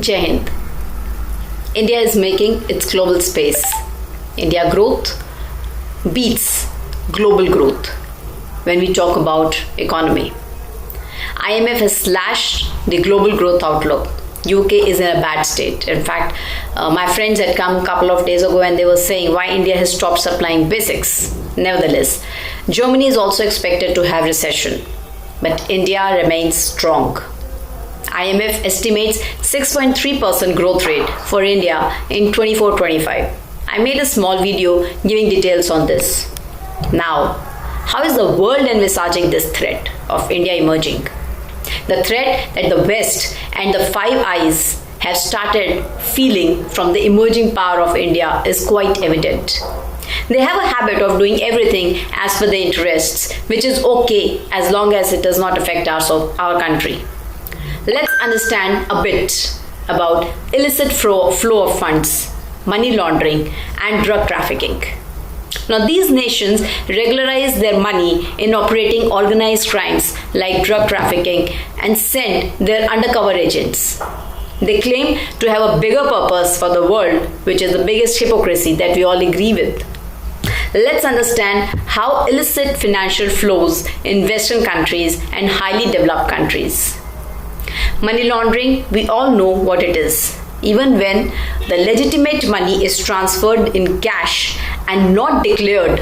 Jai Hind. India is making its global space. India growth beats global growth when we talk about economy. IMF has slashed the global growth outlook. UK is in a bad state. In fact, my friends had come a couple of days ago and they were saying why India has stopped supplying basics. Nevertheless, Germany is also expected to have recession, but India remains strong. IMF estimates 6.3% growth rate for India in 24-25. I made a small video giving details on this. Now, how is the world envisaging this threat of India emerging? The threat that the West and the Five Eyes have started feeling from the emerging power of India is quite evident. They have a habit of doing everything as per their interests, which is okay as long as it does not affect our country. Let's understand a bit about illicit flow of funds, money laundering, and drug trafficking. Now, these nations regularize their money in operating organized crimes like drug trafficking and send their undercover agents. They claim to have a bigger purpose for the world, which is the biggest hypocrisy that we all agree with. Let's understand how illicit financial flows in Western countries and highly developed countries. Money laundering, we all know what it is. Even when the legitimate money is transferred in cash and not declared,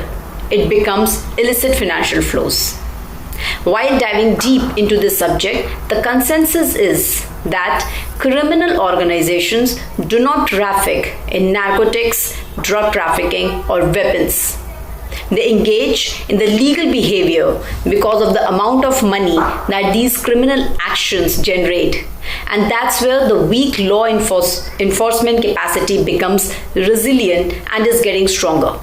it becomes illicit financial flows. While diving deep into this subject, the consensus is that criminal organizations do not traffic in narcotics, drug trafficking, or weapons. They engage in the legal behavior because of the amount of money that these criminal actions generate. And that's where the weak law enforcement capacity becomes resilient and is getting stronger.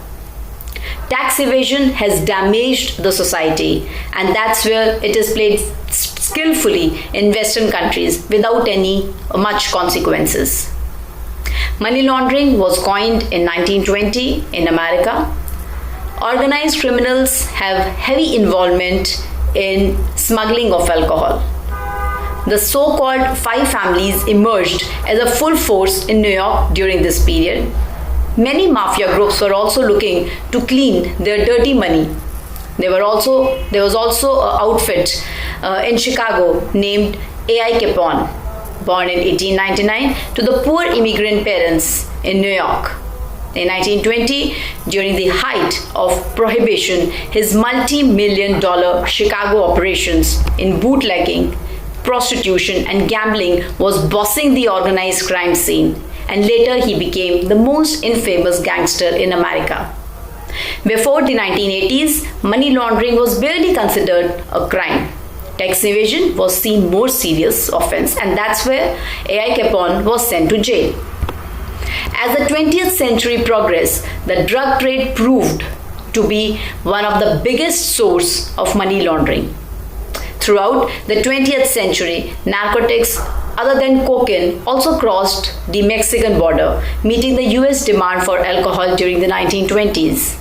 Tax evasion has damaged the society, and that's where it is played skillfully in Western countries without any much consequences. Money laundering was coined in 1920 in America. Organized criminals have heavy involvement in smuggling of alcohol. The so-called five families emerged as a full force in New York during this period. Many mafia groups were also looking to clean their dirty money. There was also an outfit in Chicago named A.I. Capone, born in 1899 to the poor immigrant parents in New York. In 1920, during the height of Prohibition, his multi-million-dollar Chicago operations in bootlegging, prostitution, and gambling was bossing the organized crime scene, and later he became the most infamous gangster in America. Before the 1980s, money laundering was barely considered a crime. Tax evasion was seen more serious offense, and that's where A.I. Capone was sent to jail. As the 20th century progressed, the drug trade proved to be one of the biggest source of money laundering. Throughout the 20th century, narcotics other than cocaine also crossed the Mexican border, meeting the US demand for alcohol during the 1920s.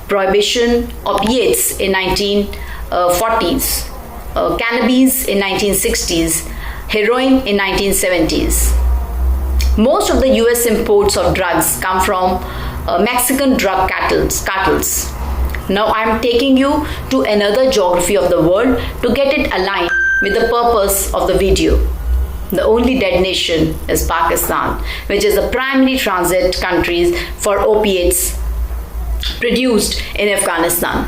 Prohibition, opiates in 1940s, cannabis in 1960s, heroin in 1970s. Most of the US imports of drugs come from Mexican drug cartels. Now I'm taking you to another geography of the world to get it aligned with the purpose of the video. The only dead nation is Pakistan, which is the primary transit country for opiates produced in Afghanistan.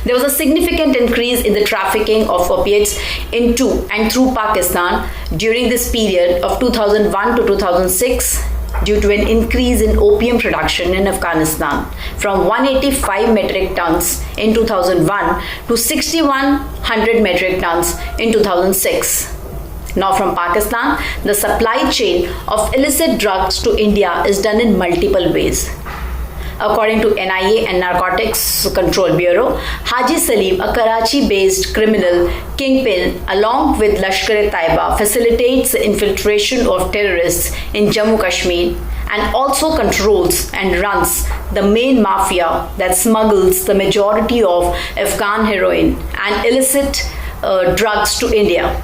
There was a significant increase in the trafficking of opiates into and through Pakistan during this period of 2001 to 2006 due to an increase in opium production in Afghanistan from 185 metric tons in 2001 to 6,100 metric tons in 2006. Now from Pakistan, the supply chain of illicit drugs to India is done in multiple ways. According to NIA and Narcotics Control Bureau, Haji Salim, a Karachi-based criminal kingpin, along with Lashkar-e-Taiba, facilitates the infiltration of terrorists in Jammu Kashmir and also controls and runs the main mafia that smuggles the majority of Afghan heroin and illicit drugs to India,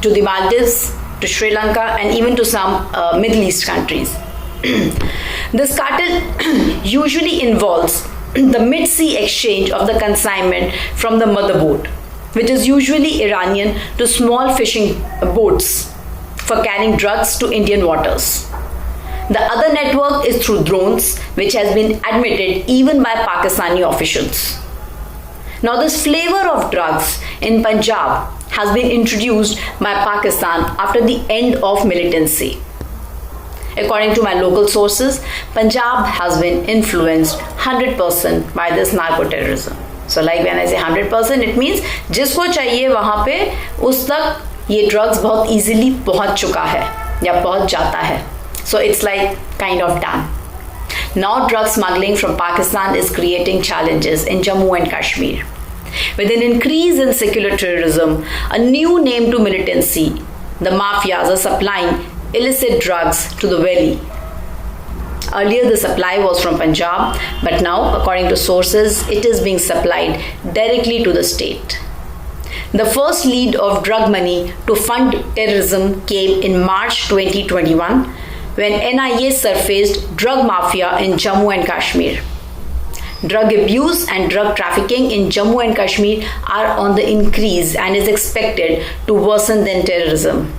to the Maldives, to Sri Lanka, and even to some Middle East countries. This cartel usually involves the mid-sea exchange of the consignment from the motherboard, which is usually Iranian, to small fishing boats for carrying drugs to Indian waters. The other network is through drones, which has been admitted even by Pakistani officials. Now, this flavor of drugs in Punjab has been introduced by Pakistan after the end of militancy. According to my local sources, Punjab has been influenced 100% by this narco-terrorism. So like when I say 100%, it means जिसको चाहिए वहाँ पे उस तक ये drugs बहुत easily पहुँच चुका है या पहुँच जाता है. So it's like kind of done. Now drug smuggling from Pakistan is creating challenges in Jammu and Kashmir. With an increase in secular terrorism, a new name to militancy, the mafias are supplying illicit drugs to the valley. Earlier the supply was from Punjab, but now, according to sources, it is being supplied directly to the state. The first lead of drug money to fund terrorism came in March 2021 when NIA surfaced drug mafia in Jammu and Kashmir. Drug abuse and drug trafficking in Jammu and Kashmir are on the increase and is expected to worsen than terrorism.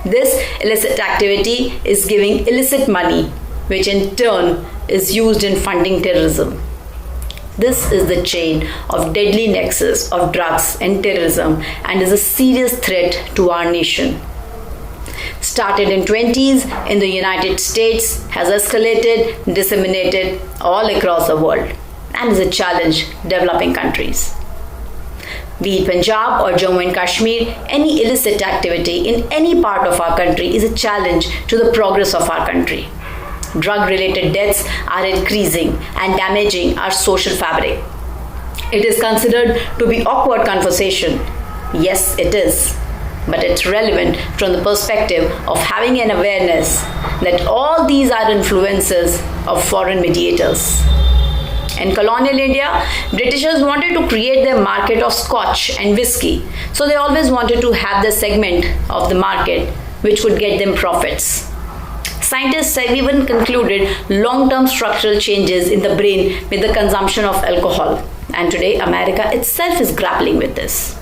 This illicit activity is giving illicit money, which in turn is used in funding terrorism. This is the chain of deadly nexus of drugs and terrorism and is a serious threat to our nation. Started in 20s in the United States, has escalated, disseminated all across the world, and is a challenge developing countries. Be it Punjab or Jammu and Kashmir, any illicit activity in any part of our country is a challenge to the progress of our country. Drug-related deaths are increasing and damaging our social fabric. It is considered to be awkward conversation. Yes, it is. But it's relevant from the perspective of having an awareness that all these are influences of foreign mediators. In colonial India, Britishers wanted to create their market of scotch and whiskey, so they always wanted to have the segment of the market which would get them profits. Scientists have even concluded long-term structural changes in the brain with the consumption of alcohol, and today America itself is grappling with this.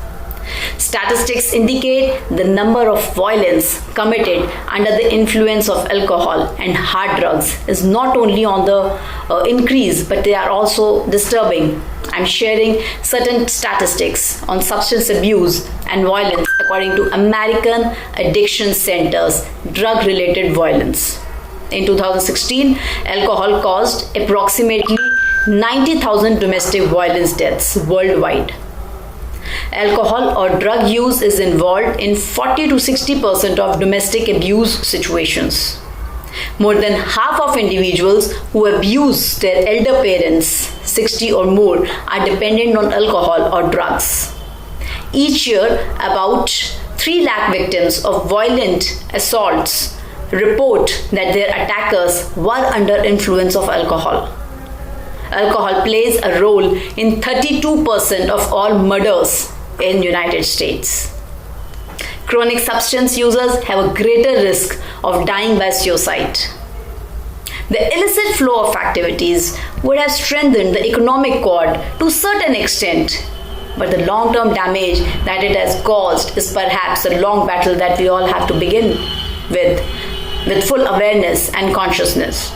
Statistics indicate the number of violence committed under the influence of alcohol and hard drugs is not only on the increase, but they are also disturbing. I'm sharing certain statistics on substance abuse and violence according to American Addiction Center's drug-related violence. In 2016, alcohol caused approximately 90,000 domestic violence deaths worldwide. Alcohol or drug use is involved in 40 to 60% of domestic abuse situations. More than half of individuals who abuse their elder parents, 60 or more, are dependent on alcohol or drugs. Each year, about 3 lakh victims of violent assaults report that their attackers were under influence of alcohol. Alcohol plays a role in 32% of all murders in United States. Chronic substance users have a greater risk of dying by suicide. The illicit flow of activities would have strengthened the economic cord to a certain extent, but the long-term damage that it has caused is perhaps a long battle that we all have to begin with full awareness and consciousness.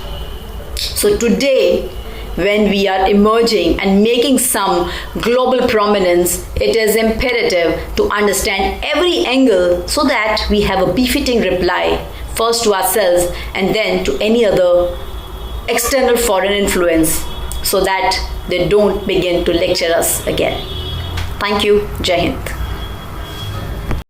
So today, when we are emerging and making some global prominence, it is imperative to understand every angle so that we have a befitting reply, first to ourselves and then to any other external foreign influence, so that they don't begin to lecture us again. Thank you. Jai Hind.